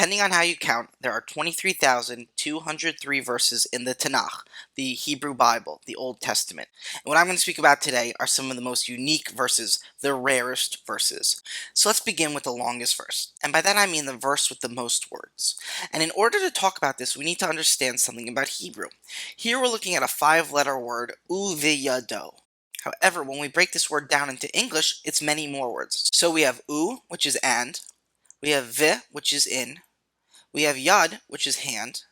depending on how you count, there are 23,203 verses in the Tanakh, the Hebrew Bible, the Old Testament. And what I'm going to speak about today are some of the most unique verses, the rarest verses. So let's begin with the longest verse. And by that I mean the verse with the most words. And in order to talk about this, we need to understand something about Hebrew. Here we're looking at a 5-letter word, uviyado. However, when we break this word down into English, it's many more words. So we have u, which is and, we have vi, which is in, we have yad, which is hand,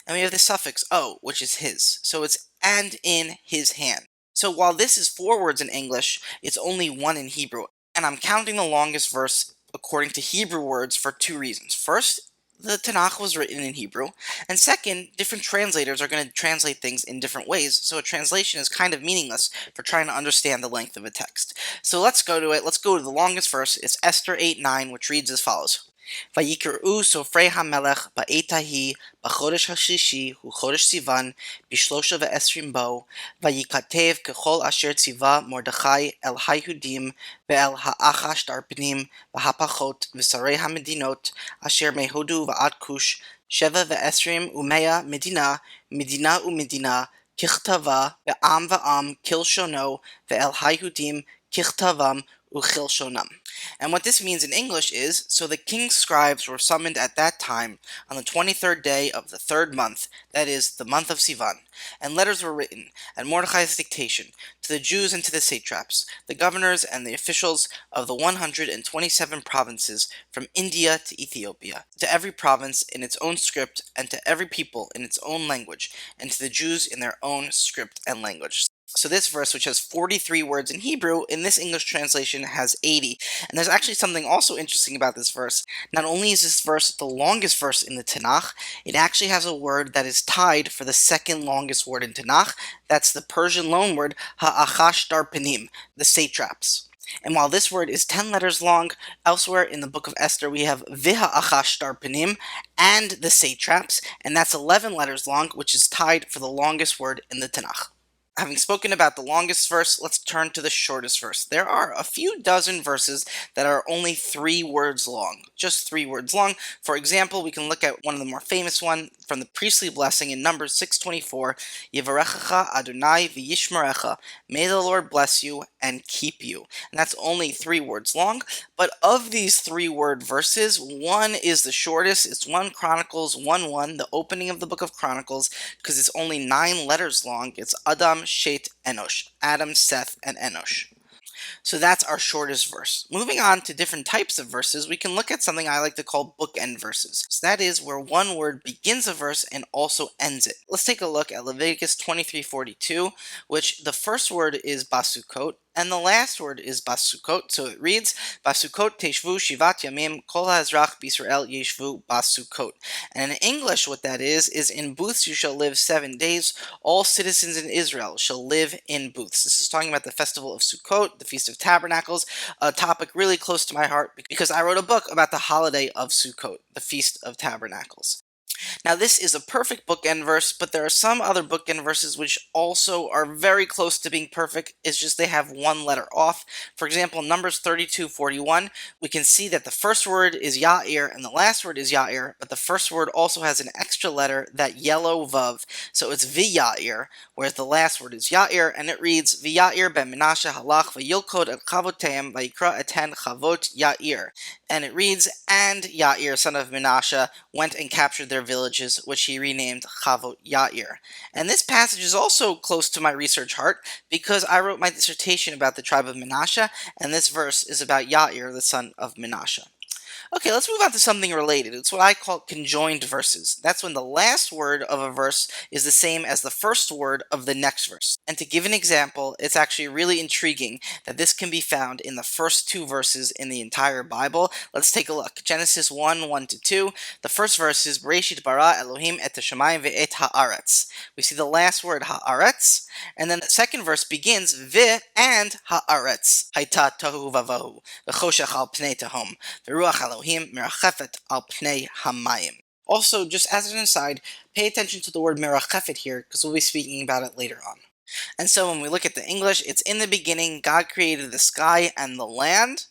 and we have the suffix o, which is his. So it's and in his hand. So while this is 4 words in English, it's only 1 in Hebrew. And I'm counting the longest verse according to Hebrew words for 2 reasons. First, the Tanakh was written in Hebrew, and second, different translators are going to translate things in different ways, so a translation is kind of meaningless for trying to understand the length of a text. So let's go to it. Let's go to the longest verse. It's Esther 8:9, which reads as follows. Vayikru sofrei hamelech ba'et hahi b'chodesh hashishi hu chodesh Sivan b'shlosha ve'esrim bo vayikatev kechol asher tziva Mordechai el haYudim ve'el ha'achash darpanim v'hapachot v'sarei hamedinot asher mehodu v'ad kush sheva ve'esrim umeya medina umedina kichtava ve'am kilshono ve'el haYudim kichtavam uchilshonam. And what this means in English is, so the king's scribes were summoned at that time on the 23rd day of the 3rd month, that is, the month of Sivan, and letters were written, at Mordechai's dictation, to the Jews and to the satraps, the governors and the officials of the 127 provinces from India to Ethiopia, to every province in its own script, and to every people in its own language, and to the Jews in their own script and language. So this verse, which has 43 words in Hebrew, in this English translation has 80. And there's actually something also interesting about this verse. Not only is this verse the longest verse in the Tanakh, it actually has a word that is tied for the second longest word in Tanakh. That's the Persian loanword ha'achash darpanim, the satraps. And while this word is 10 letters long, elsewhere in the book of Esther we have v'ha'achash darpanim and the satraps, and that's 11 letters long, which is tied for the longest word in the Tanakh. Having spoken about the longest verse, let's turn to the shortest verse. There are a few dozen verses that are only 3 words long, just 3 words long. For example, we can look at one of the more famous one from the priestly blessing in Numbers 6:24, Yivarechecha Adonai v'yishmerecha, may the Lord bless you and keep you. And that's only 3 words long, but of these 3-word verses, one is the shortest. It's 1 Chronicles 1:1, the opening of the book of Chronicles, because it's only 9 letters long. It's Adam, Shet, Enosh. Adam, Seth, and Enosh. So that's our shortest verse. Moving on to different types of verses, we can look at something I like to call bookend verses. So that is where one word begins a verse and also ends it. Let's take a look at Leviticus 23:42, which the first word is basukot, and the last word is basukot. So it reads, Basukot teshvu shivat yamim kol ha'ezrach b'Yisrael yeshvu basukot. And in English, what that is in booths you shall live 7 days. All citizens in Israel shall live in booths. This is talking about the festival of Sukkot, the Feast of Tabernacles, a topic really close to my heart because I wrote a book about the holiday of Sukkot, the Feast of Tabernacles. Now this is a perfect bookend verse, but there are some other bookend verses which also are very close to being perfect. It's just they have 1 letter off. For example, Numbers 32:41, we can see that the first word is Ya'ir and the last word is Ya'ir, but the first word also has an extra letter, that yellow vav, so it's V'Ya'ir, whereas the last word is Ya'ir, and it reads V'Ya'ir ben Menashe halach v'yilkod el chavoteim v'yikra eten chavot Ya'ir. And it reads, and Ya'ir, son of Menashe, went and captured their villages, which he renamed Chavot Ya'ir. And this passage is also close to my research heart because I wrote my dissertation about the tribe of Menashe, and this verse is about Ya'ir, the son of Menashe. Okay, let's move on to something related. It's what I call conjoined verses. That's when the last word of a verse is the same as the first word of the next verse. And to give an example, it's actually really intriguing that this can be found in the first 2 verses in the entire Bible. Let's take a look. Genesis 1:1-2. The first verse is Bereshit bara Elohim et hashamayim ve'et ha'aretz. We see the last word ha'aretz, and then the second verse begins vi and ha'aretz. Hayta tohu vavahu v'choshech al pnei tehom v'ruach Elohim merachefet al pnei hamayim. Also, just as an aside, pay attention to the word merachefet here because we'll be speaking about it later on. And so when we look at the English, it's in the beginning God created the sky and the land.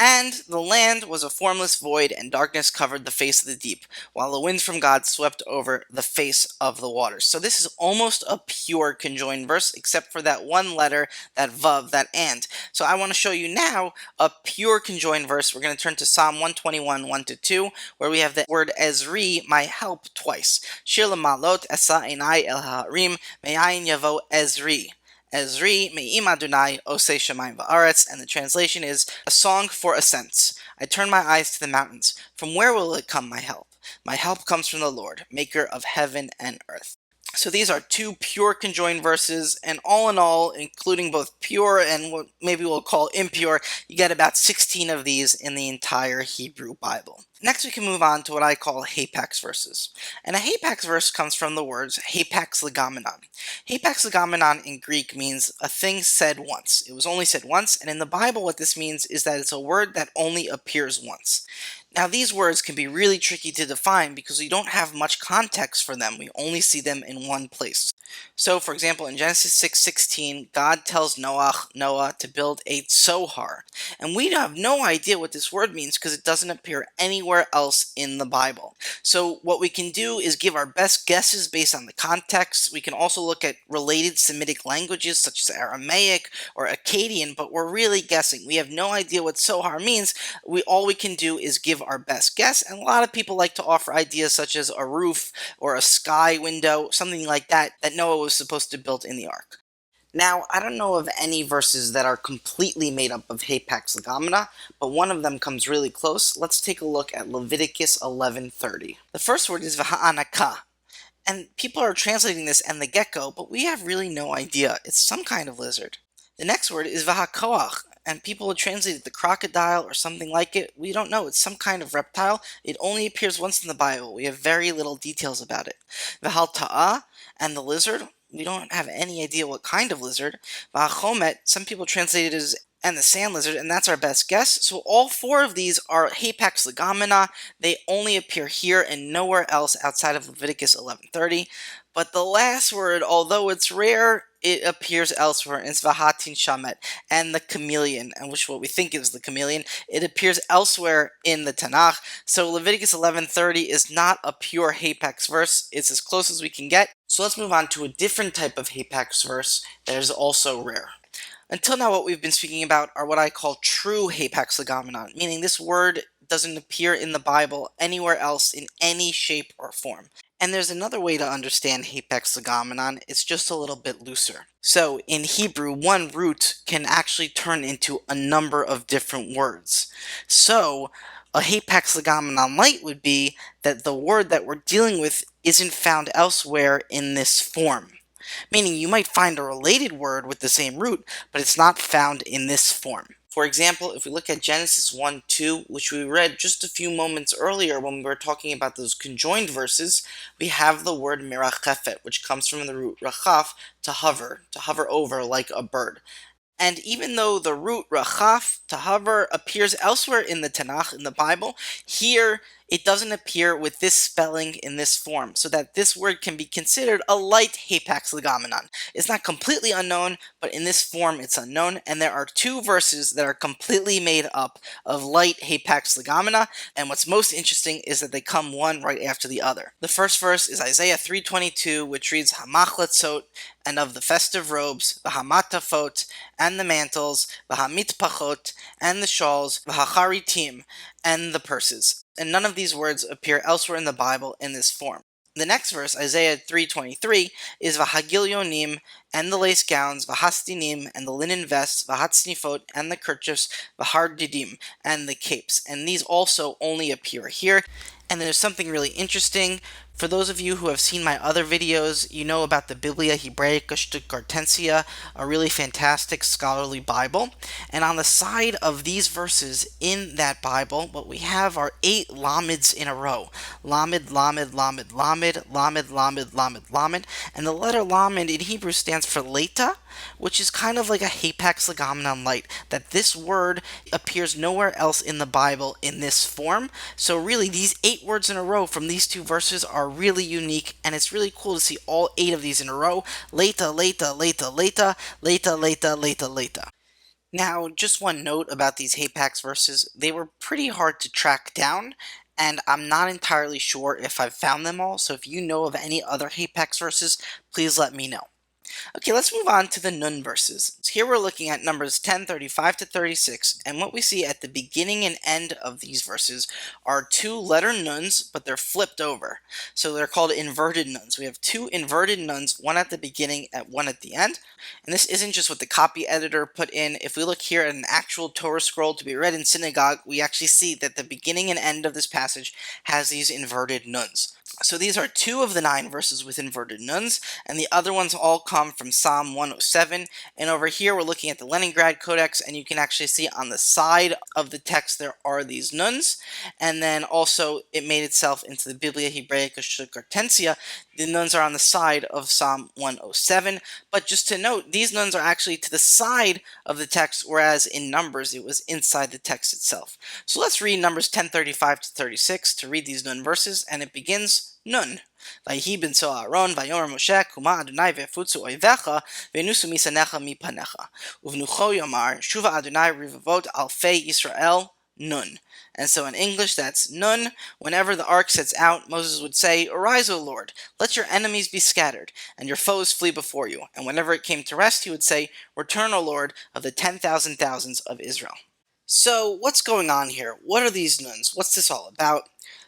And the land was a formless void, and darkness covered the face of the deep, while the winds from God swept over the face of the waters. So this is almost a pure conjoined verse, except for that one letter, that vav, that and. So I want to show you now a pure conjoined verse. We're going to turn to Psalm 121, 1-2, where we have the word Ezri, my help, twice. Shir Malot esa enai el ha'arim, me'ayin yavo Ezri. Ezri me'im Adonai osei shamayim va'aretz, and the translation is a song for ascents. I turn my eyes to the mountains. From where will it come, my help? My help comes from the Lord, maker of heaven and earth. So these are two pure conjoined verses, and all in all, including both pure and what maybe we'll call impure, you get about 16 of these in the entire Hebrew Bible. Next we can move on to what I call hapax verses. And a hapax verse comes from the words hapax legomenon. Hapax legomenon in Greek means a thing said once. It was only said once, and in the Bible what this means is that it's a word that only appears once. Now these words can be really tricky to define because we don't have much context for them. We only see them in one place. So for example, in Genesis 6:16, God tells Noah to build a tzohar. And we have no idea what this word means because it doesn't appear anywhere else in the Bible. So what we can do is give our best guesses based on the context. We can also look at related Semitic languages such as Aramaic or Akkadian, but we're really guessing. We have no idea what tzohar means. All we can do is give our best guess, and a lot of people like to offer ideas such as a roof or a sky window, something like that Noah was supposed to build in the ark. Now, I don't know of any verses that are completely made up of hapax legomena, but one of them comes really close. Let's take a look at Leviticus 11:30. The first word is v'ha'anakah, and people are translating this and the gecko, but we have really no idea. It's some kind of lizard. The next word is v'hakoach, and people would translate it the crocodile or something like it. We don't know. It's some kind of reptile. It only appears once in the Bible. We have very little details about it. V'hal ta'ah, and the lizard. We don't have any idea what kind of lizard. V'hachomet, some people translate it as and the sand lizard, and that's our best guess. So all four of these are hapax legomena. They only appear here and nowhere else outside of Leviticus 11:30. But the last word, although it's rare, it appears elsewhere, and it's vahatin shamet, and the chameleon, and which what we think is the chameleon, it appears elsewhere in the Tanakh. So Leviticus 11:30 is not a pure hapax verse. It's as close as we can get. So let's move on to a different type of hapax verse that is also rare. Until now, what we've been speaking about are what I call true hapax legomenon, meaning this word doesn't appear in the Bible anywhere else in any shape or form. And there's another way to understand hapax legomenon. It's just a little bit looser. So in Hebrew, one root can actually turn into a number of different words. So a hapax legomenon light would be that the word that we're dealing with isn't found elsewhere in this form. Meaning you might find a related word with the same root, but it's not found in this form. For example, if we look at Genesis 1:2, which we read just a few moments earlier when we were talking about those conjoined verses, we have the word merachefet, which comes from the root rachaf, to hover over like a bird. And even though the root rachaf, to hover, appears elsewhere in the Tanakh, in the Bible, here it doesn't appear with this spelling in this form, so that this word can be considered a light hapax legomenon. It's not completely unknown, but in this form it's unknown, and there are two verses that are completely made up of light hapax legomena, and what's most interesting is that they come one right after the other. The first verse is Isaiah 3:22, which reads Hamachletzot, and of the festive robes, v'hamatafot, and the mantles, v'hamitpachot, and the shawls, v'hacharitim, and the purses. And none of these words appear elsewhere in the Bible in this form. The next verse, Isaiah 3:23, is v'hagilyonim, and the lace gowns, v'hastinim, and the linen vests, v'hatsnifot, and the kerchiefs, v'hardidim, and the capes. And these also only appear here. And there's something really interesting. For those of you who have seen my other videos, you know about the Biblia Hebraica Stuttgartensia, a really fantastic scholarly Bible. And on the side of these verses in that Bible, what we have are 8 lameds in a row. Lamed, lamed, lamed, lamed, lamed, lamed, lamed, lamed. And the letter lamed in Hebrew stands for leta, which is kind of like a hapax legomenon light, that this word appears nowhere else in the Bible in this form. So really, these 8 words in a row from these two verses are really unique, and it's really cool to see all 8 of these in a row. Leta, leta, leta, leta, leta, leta, leta, leta. Now, just one note about these Hapax verses, they were pretty hard to track down, and I'm not entirely sure if I've found them all, so if you know of any other Hapax verses, please let me know. Okay, let's move on to the Nun verses. So here we're looking at numbers 10:35 to 36, and what we see at the beginning and end of these verses are two letter nuns, but they're flipped over. So they're called inverted nuns. We have two inverted nuns, one at the beginning and one at the end. And this isn't just what the copy editor put in. If we look here at an actual Torah scroll to be read in synagogue, we actually see that the beginning and end of this passage has these inverted nuns. So these are two of the 9 verses with inverted nuns, and the other ones all come from Psalm 107. And over here we're looking at the Leningrad Codex, and you can actually see on the side of the text there are these nuns. And then also it made itself into the Biblia Hebraica Shukartensia. The nuns are on the side of Psalm 107. But just to note, these nuns are actually to the side of the text, whereas in Numbers it was inside the text itself. So let's read Numbers 10:35 to 36 to read these nun verses, and it begins Nun. Vayhi b'nso Aaron, vayomer Moshe, kuma Adonai ve'efutzu oivecha, ve'nusu misanecha mipanecha. Uvnucho yomar, shuva Adonai rivavot alfei Yisrael, Nun. And so in English that's Nun. Whenever the ark sets out, Moses would say, Arise, O Lord, let your enemies be scattered, and your foes flee before you. And whenever it came to rest, he would say, Return, O Lord, of the 10,000 thousands of Israel. So what's going on here? What are these nuns? What's this all about?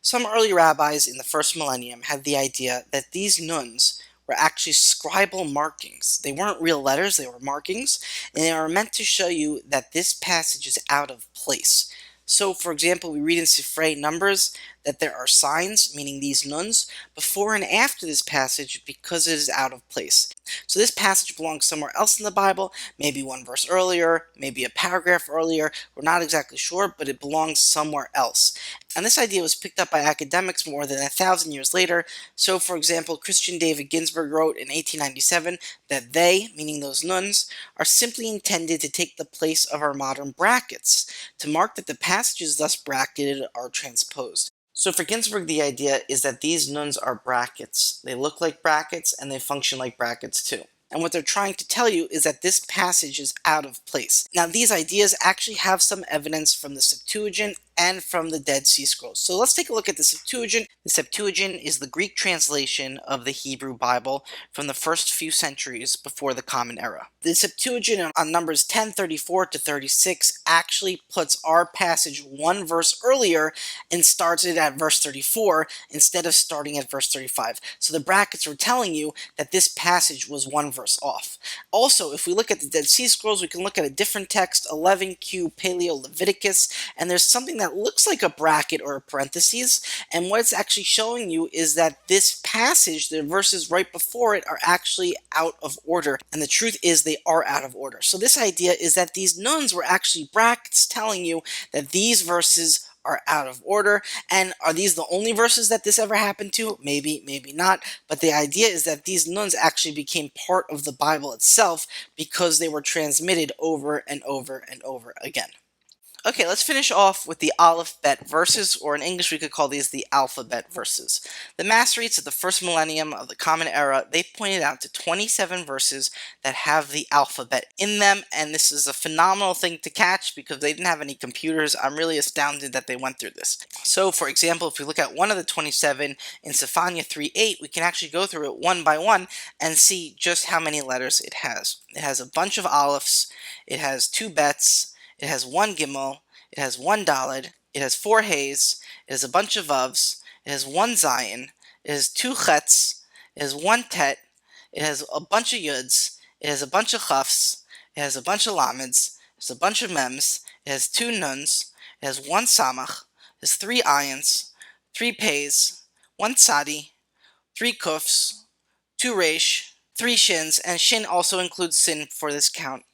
Some early rabbis in the first millennium had the idea that these nuns were actually scribal markings. They weren't real letters, they were markings, and they were meant to show you that this passage is out of place. So, for example, we read in Sifrei Numbers that there are signs, meaning these nuns, before and after this passage because it is out of place. So this passage belongs somewhere else in the Bible, maybe one verse earlier, maybe a paragraph earlier, we're not exactly sure, but it belongs somewhere else. And this idea was picked up by academics more than 1,000 years later. So, for example, Christian David Ginsburg wrote in 1897 that they, meaning those nuns, are simply intended to take the place of our modern brackets, to mark that the passages thus bracketed are transposed. So for Ginsburg, the idea is that these nuns are brackets. They look like brackets and they function like brackets too. And what they're trying to tell you is that this passage is out of place. Now, these ideas actually have some evidence from the Septuagint and from the Dead Sea Scrolls. So let's take a look at the Septuagint. The Septuagint is the Greek translation of the Hebrew Bible from the first few centuries before the Common Era. The Septuagint on Numbers 10:34 to 36 actually puts our passage one verse earlier and starts it at verse 34 instead of starting at verse 35. So the brackets were telling you that this passage was one verse off. Also, if we look at the Dead Sea Scrolls, we can look at a different text, 11Q Paleo Leviticus, and there's something that looks like a bracket or a parentheses, and what it's actually showing you is that this passage, the verses right before it, are actually out of order, and the truth is they are out of order. So this idea is that these nuns were actually brackets telling you that these verses are out of order. And are these the only verses that this ever happened to? Maybe, maybe not. But the idea is that these nuns actually became part of the Bible itself because they were transmitted over and over and over again. Okay, let's finish off with the Aleph Bet verses, or in English we could call these the alphabet verses. The Masoretes of the first millennium of the Common Era, they pointed out to 27 verses that have the alphabet in them, and this is a phenomenal thing to catch because they didn't have any computers. I'm really astounded that they went through this. So, for example, if we look at one of the 27 in Zephaniah 3:8, we can actually go through it one by one and see just how many letters it has. It has a bunch of Alephs, it has 2 Bets, it has 1 Gimel, it has 1 Daled, it has 4 Hays, it has a bunch of Vavs, it has 1 Zion, it has 2 Chetz, it has 1 Tet, it has a bunch of Yuds, it has a bunch of Chafs, it has a bunch of Lameds, it has a bunch of Mems, it has 2 Nuns, it has 1 Samach, it has 3 Ayans, 3 Pays, 1 Tzadi, 3 Kufs, 2 Resh, 3 Shins, and Shin also includes Sin for this count,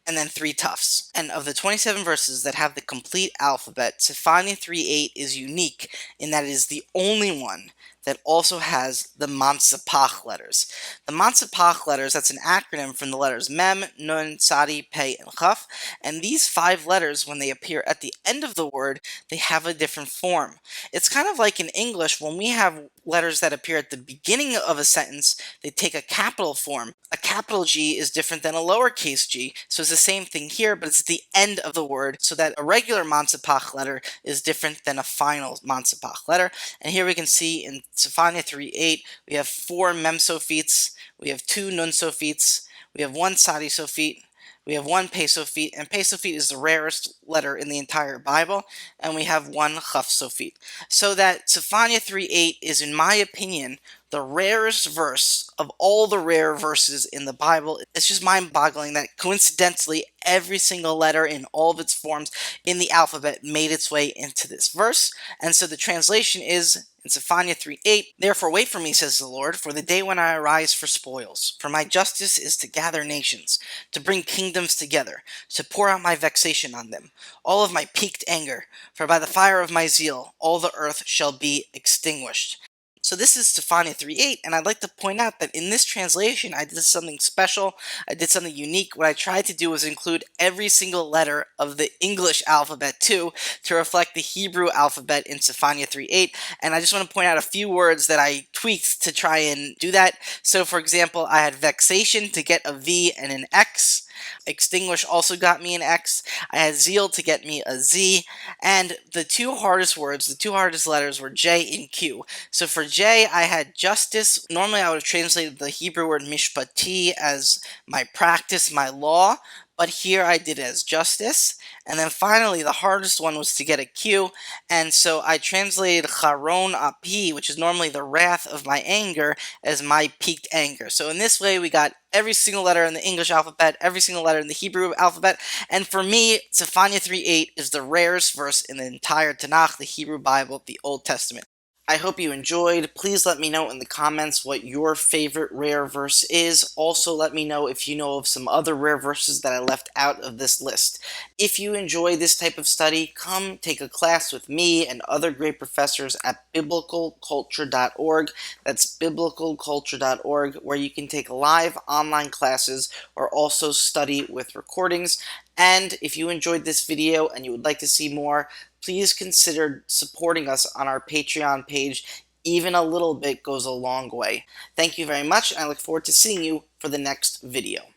and then 3 Tufs. And of the 27 verses that have the complete alphabet, Zephaniah 3:8 is unique in that it is the only one that also has the Mansapach letters. The Mansapach letters, that's an acronym from the letters Mem, Nun, Sadi, Pei, and Chaf, and these 5 letters, when they appear at the end of the word, they have a different form. It's kind of like in English, when we have letters that appear at the beginning of a sentence, they take a capital form. A capital G is different than a lowercase g, so it's the same thing here, but it's at the end of the word, so that a regular Mansapach letter is different than a final Mansapach letter. And here we can see in Zephaniah 3:8, we have 4 Memsophites, we have 2 Nunsophites, we have 1 Sadisophite, we have 1 Pesophite, and Pesophite is the rarest letter in the entire Bible, and we have 1 Chafsophite. So that Zephaniah 3:8 is, in my opinion, the rarest verse of all the rare verses in the Bible. It's just mind-boggling that coincidentally every single letter in all of its forms in the alphabet made its way into this verse. And so the translation is in Zephaniah 3:8, "Therefore wait for me, says the Lord, for the day when I arise for spoils. For my justice is to gather nations, to bring kingdoms together, to pour out my vexation on them, all of my piqued anger. For by the fire of my zeal all the earth shall be extinguished." So this is Zephaniah 3:8, and I'd like to point out that in this translation I did something special, I did something unique. What I tried to do was include every single letter of the English alphabet too, to reflect the Hebrew alphabet in Zephaniah 3:8, and I just want to point out a few words that I tweaked to try and do that. So for example, I had vexation to get a V and an X, extinguish also got me an X, I had zeal to get me a Z, and the 2 hardest words, the 2 hardest letters were J and Q. So for J, I had justice. Normally I would have translated the Hebrew word mishpati as my practice, my law, but here I did it as justice. And then finally, the hardest one was to get a Q, and so I translated charon api, which is normally the wrath of my anger, as my piqued anger. So in this way, we got every single letter in the English alphabet, every single letter in the Hebrew alphabet, and for me, Zephaniah 3:8 is the rarest verse in the entire Tanakh, the Hebrew Bible, the Old Testament. I hope you enjoyed. Please let me know in the comments what your favorite rare verse is. Also, let me know if you know of some other rare verses that I left out of this list. If you enjoy this type of study, come take a class with me and other great professors at biblicalculture.org. That's biblicalculture.org, where you can take live online classes or also study with recordings. And if you enjoyed this video and you would like to see more, please consider supporting us on our Patreon page. Even a little bit goes a long way. Thank you very much, and I look forward to seeing you for the next video.